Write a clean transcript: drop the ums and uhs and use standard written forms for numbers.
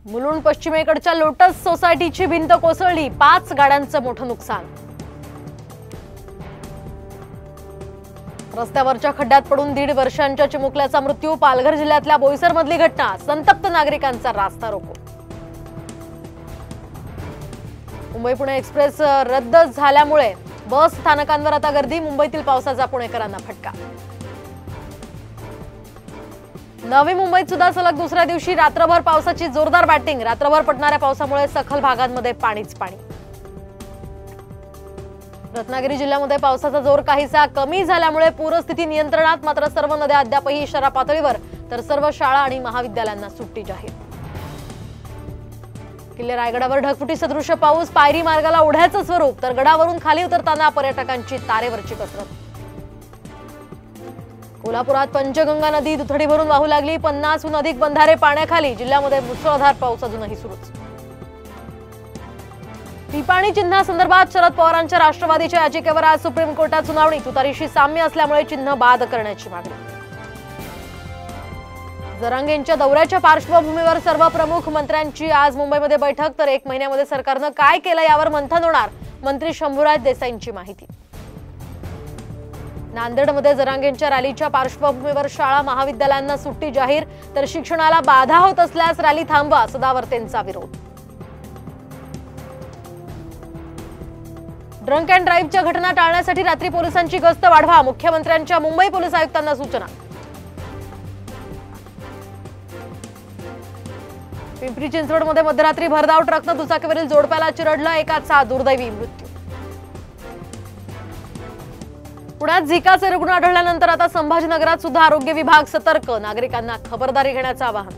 Mulund पश्चिमेकडच्या lotus सोसायटीची भिंत कोसळली, 5 गाड्यांचं मोठं नुकसान। रस्त्यावरच्या खड्ड्यात पडून 1.5 वर्षांच्या चिमुकल्याचा मृत्यू, पालघर जिल्ह्यातल्या बोईसरमधली घटना, संतप्त नागरिकांचा रास्ता रोको। मुंबई पुणे एक्सप्रेस रद्द झाल्यामुळे बस स्थानकांवर आता गर्दी, मुंबईतील पावसाचा पुणेकरांना फटका। नवी मुंबईत सुद्धा सलग दुसऱ्या दिवशी रात्रभर पावसाची जोरदार बॅटिंग, रात्रभर पडणाऱ्या पावसामुळे सखल भागांमध्ये पाणीच पाणी। रत्नागिरी जिल्ह्यामध्ये पावसाचा जोर काहीसा कमी झाल्यामुळे पूरस्थिती नियंत्रणात, मात्र सर्व नद्या अद्यापही इशारा पातळीवर, तर सर्व शाळा आणि महाविद्यालयांना सुट्टी जाहीर। किल्ले रायगडावर ढगफुटी सदृश्य पाऊस, पायरी मार्गाला ओढ्याचं स्वरूप, तर गडावरून खाली उतरताना पर्यटकांची तारेवरची कसरत। कोल्हापुरात पंचगंगा नदी दुथडी भरून वाहू लागली, 50हून अधिक बंधारे पाण्याखाली, जिल्ह्यामध्ये मुसळधार पाऊस अजूनही सुरूच। पिपाणी चिन्हासंदर्भात शरद पवारांच्या राष्ट्रवादीच्या याचिकेवर आज सुप्रीम कोर्टात सुनावणी, तुतारीशी साम्य असल्यामुळे चिन्ह बाद करण्याची मागणी। जरांगेंच्या दौऱ्याच्या पार्श्वभूमीवर सर्व प्रमुख मंत्र्यांची आज मुंबईमध्ये बैठक, तर 1 महिन्यामध्ये सरकारनं काय केलं यावर मंथन होणार, मंत्री शंभूराज देसाईंची माहिती। नांदेडमध्ये जरांगेंच्या रॅलीच्या पार्श्वभूमीवर शाळा महाविद्यालयांना सुट्टी जाहीर, तर शिक्षणाला बाधा होत असल्यास रॅली थांबवा, सदावर्तेंचा विरोध। ड्रंक अँड ड्राईव्हच्या घटना टाळण्यासाठी रात्री पोलिसांची गस्त वाढवा, मुख्यमंत्र्यांच्या मुंबई पोलीस आयुक्तांना सूचना। पिंपरी चिंचवडमध्ये मध्यरात्री भरधाव ट्रकनं दुचाकीवरील जोडप्याला चिरडलं, एकाचा दुर्दैवी मृत्यू। पुण्यात झिकाचे रुग्ण आढळल्यानंतर आता संभाजीनगरात सुद्धा आरोग्य विभाग सतर्क, नागरिकांना खबरदारी घेण्याचं आवाहन।